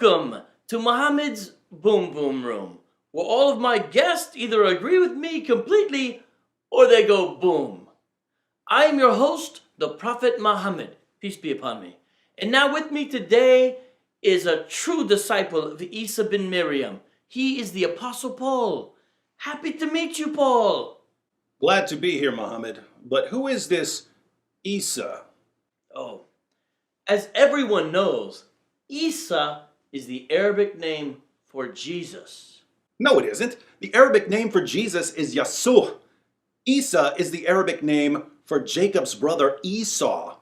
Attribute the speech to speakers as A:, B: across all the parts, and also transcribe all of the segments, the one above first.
A: Welcome to Muhammad's Boom Boom Room, where all of my guests either agree with me completely or they go boom. I am your host, the Prophet Muhammad, peace be upon me. And now with me today is a true disciple of Isa bin Miriam. He is the Apostle Paul. Happy to meet you, Paul.
B: Glad to be here, Muhammad. But who is this Isa?
A: Oh, as everyone knows, Isa is the Arabic name for Jesus.
B: No, it isn't. The Arabic name for Jesus is Yasuh. Isa is the Arabic name for Jacob's brother Esau.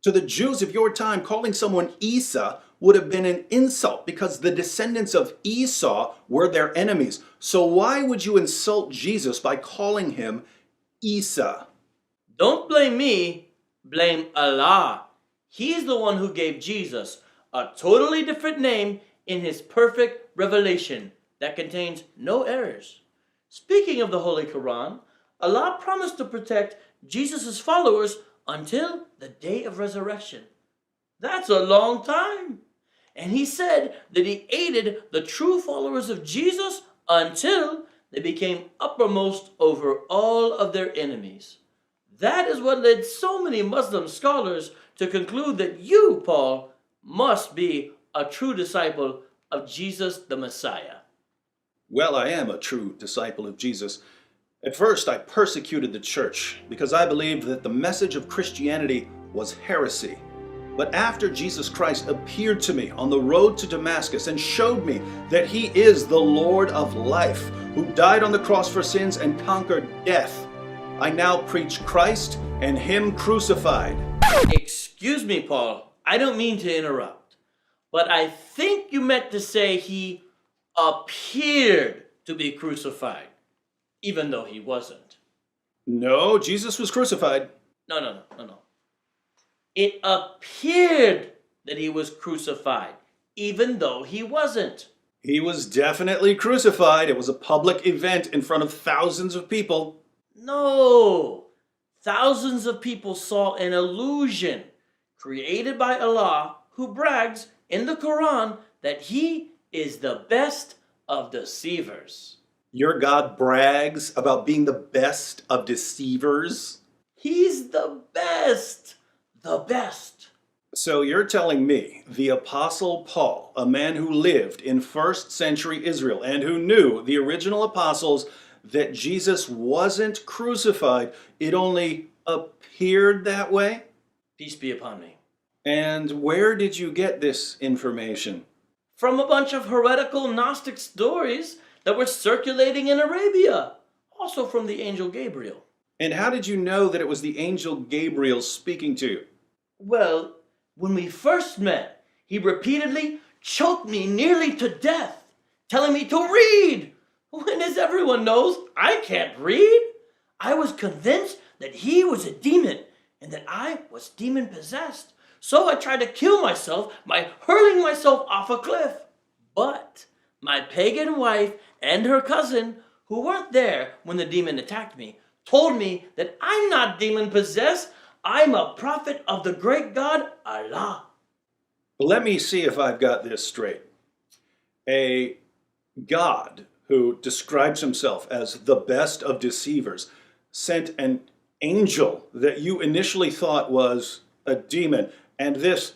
B: To the Jews of your time, calling someone Isa would have been an insult because the descendants of Esau were their enemies. So why would you insult Jesus by calling him Isa?
A: Don't blame me, blame Allah. He's the one who gave Jesus a totally different name in his perfect revelation that contains no errors. Speaking of the Holy Quran, Allah promised to protect Jesus' followers until the day of resurrection. That's a long time. And he said that he aided the true followers of Jesus until they became uppermost over all of their enemies. That is what led so many Muslim scholars to conclude that you, Paul, must be a true disciple of Jesus the Messiah.
B: Well, I am a true disciple of Jesus. At first, I persecuted the church because I believed that the message of Christianity was heresy. But after Jesus Christ appeared to me on the road to Damascus and showed me that he is the Lord of life, who died on the cross for sins and conquered death, I now preach Christ and him crucified.
A: Excuse me, Paul. I don't mean to interrupt, but I think you meant to say he appeared to be crucified, even though he wasn't.
B: No, Jesus was crucified.
A: No. It appeared that he was crucified, even though he wasn't.
B: He was definitely crucified. It was a public event in front of thousands of people.
A: No. Thousands of people saw an illusion created by Allah, who brags in the Quran that he is the best of deceivers.
B: Your God brags about being the best of deceivers?
A: He's the best. The best.
B: So you're telling me the Apostle Paul, a man who lived in first century Israel and who knew the original apostles, that Jesus wasn't crucified, it only appeared that way?
A: Peace be upon me.
B: And where did you get this information?
A: From a bunch of heretical Gnostic stories that were circulating in Arabia, also from the angel Gabriel.
B: And how did you know that it was the angel Gabriel speaking to you?
A: Well, when we first met, he repeatedly choked me nearly to death, telling me to read. When, as everyone knows, I can't read. I was convinced that he was a demon and that I was demon possessed. So I tried to kill myself by hurling myself off a cliff. But my pagan wife and her cousin, who weren't there when the demon attacked me, told me that I'm not demon possessed. I'm a prophet of the great God, Allah.
B: Let me see if I've got this straight. A God who describes himself as the best of deceivers sent an angel that you initially thought was a demon. And this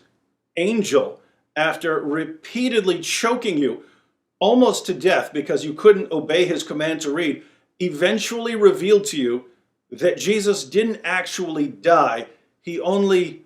B: angel, after repeatedly choking you almost to death because you couldn't obey his command to read, eventually revealed to you that Jesus didn't actually die. He only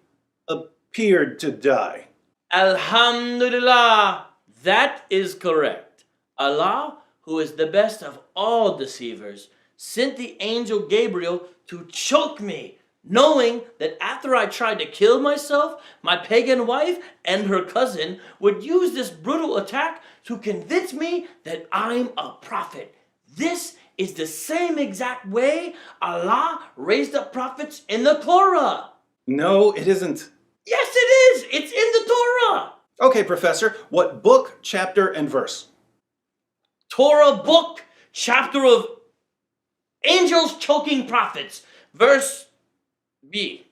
B: appeared to die.
A: Alhamdulillah. That is correct. Allah, who is the best of all deceivers, sent the angel Gabriel to choke me, knowing that after I tried to kill myself, my pagan wife and her cousin would use this brutal attack to convince me that I'm a prophet. This is the same exact way Allah raised up prophets in the Torah.
B: No, it isn't.
A: Yes, it is. It's in the Torah.
B: Okay, Professor, what book, chapter, and verse?
A: Torah book, chapter of angels choking prophets, verse B.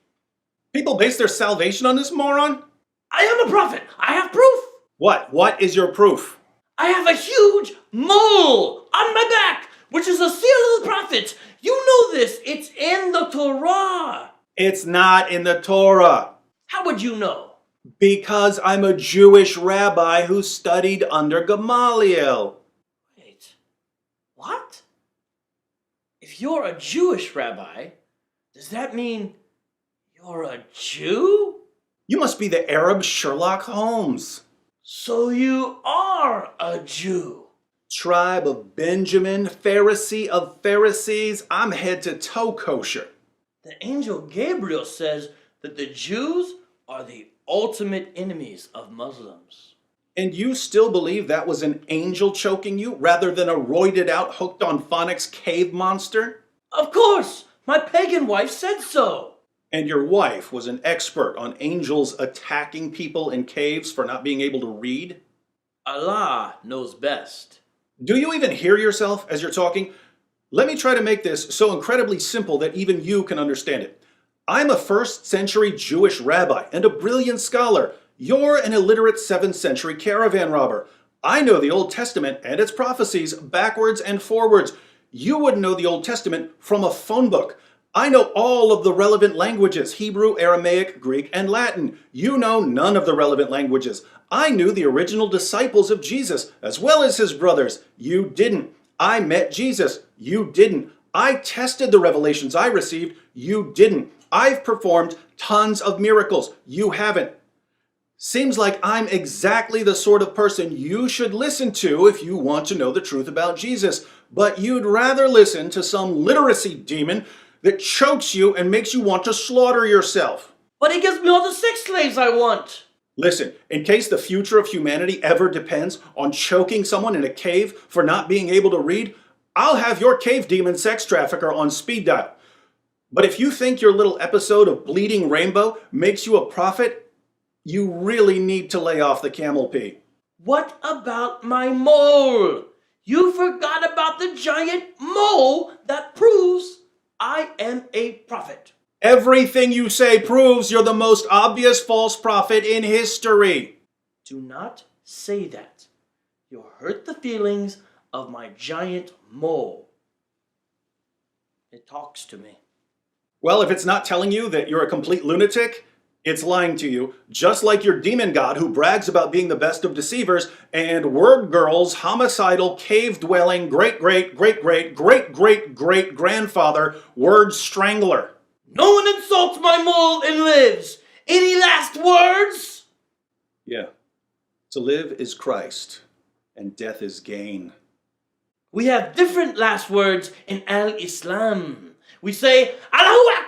B: People base their salvation on this moron?
A: I am a prophet. I have proof.
B: What? What is your proof?
A: I have a huge mole on my back, which is a seal of the prophet. You know this. It's in the Torah.
B: It's not in the Torah.
A: How would you know?
B: Because I'm a Jewish rabbi who studied under Gamaliel.
A: Wait, what? If you're a Jewish rabbi, does that mean you're a Jew?
B: You must be the Arab Sherlock Holmes.
A: So you are a Jew.
B: Tribe of Benjamin, Pharisee of Pharisees, I'm head to toe kosher.
A: The angel Gabriel says that the Jews are the ultimate enemies of Muslims.
B: And you still believe that was an angel choking you rather than a roided out, hooked on phonics cave monster?
A: Of course, my pagan wife said so.
B: And your wife was an expert on angels attacking people in caves for not being able to read?
A: Allah knows best.
B: Do you even hear yourself as you're talking? Let me try to make this so incredibly simple that even you can understand it. I'm a 1st century Jewish rabbi and a brilliant scholar. You're an illiterate 7th century caravan robber. I know the Old Testament and its prophecies backwards and forwards. You wouldn't know the Old Testament from a phone book. I know all of the relevant languages, Hebrew, Aramaic, Greek, and Latin. You know none of the relevant languages. I knew the original disciples of Jesus, as well as his brothers. You didn't. I met Jesus. You didn't. I tested the revelations I received. You didn't. I've performed tons of miracles. You haven't. Seems like I'm exactly the sort of person you should listen to if you want to know the truth about Jesus. But you'd rather listen to some literacy demon that chokes you and makes you want to slaughter yourself.
A: But he gives me all the sex slaves I want.
B: Listen, in case the future of humanity ever depends on choking someone in a cave for not being able to read, I'll have your cave demon sex trafficker on speed dial. But if you think your little episode of Bleeding Rainbow makes you a prophet, you really need to lay off the camel pee.
A: What about my mole? You forgot about the giant mole that proves I am a prophet.
B: Everything you say proves you're the most obvious false prophet in history.
A: Do not say that. You'll hurt the feelings of my giant mole. It talks to me.
B: Well, if it's not telling you that you're a complete lunatic, it's lying to you, just like your demon god who brags about being the best of deceivers and Word Girl's homicidal, cave-dwelling, great-great-great-great-great-great-grandfather, Word Strangler.
A: No one insults my mole and lives. Any last words?
B: Yeah. To live is Christ, and death is gain.
A: We have different last words in Al-Islam. We say, Allahu Akbar.